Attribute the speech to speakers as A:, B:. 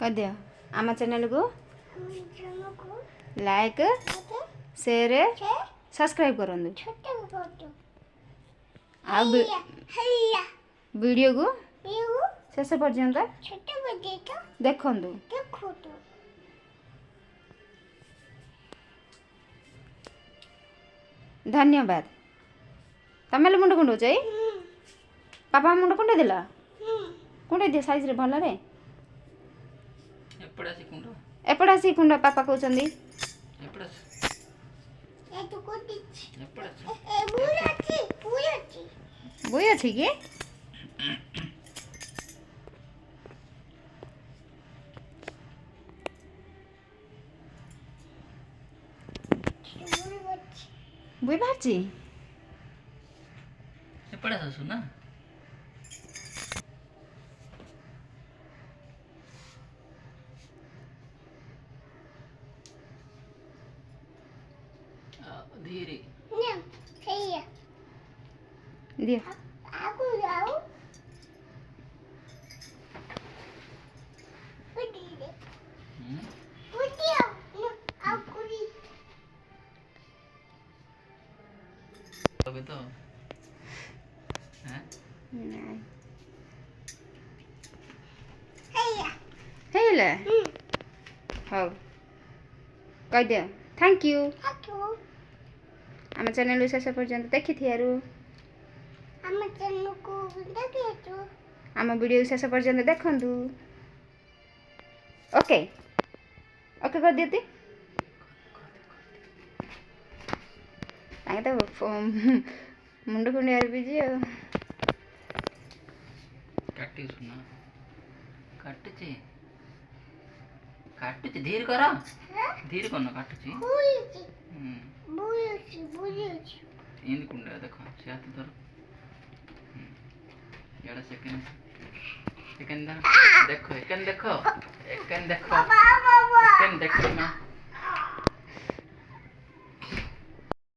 A: कर दियो आम चैनल को लाइक शेयर सब्सक्राइब करंतु आ वीडियो को शेष पर्यंत देखंतु धन्यवाद तमेले मुंड कुंडो चाहि पापा मुंड कुंडे दिला कुंडे दे साइज रे भल रे एपड़ा सी कुंड पापा कहउचंदी बुई अछि कि बुई बाची
B: एपड़ा ससु ना धीरे
A: दियो
B: अबे तो हैं
A: नहीं हेले हो कह दियो थैंक यू आम चैनल शेष पर्यंत देखी थियारु आम वीडियो शेष पर्यंत देखंतु ओके ओके कर दियो तो मुंड कुंडिया बिजी
B: काटी सुना काटुची काटुची धीर करा धीर करना काटुची इन कुंडा देखो से हाथ धर याडा सेकंड सेकंड देखो एकन देखो एकन देखो एकन देखो ना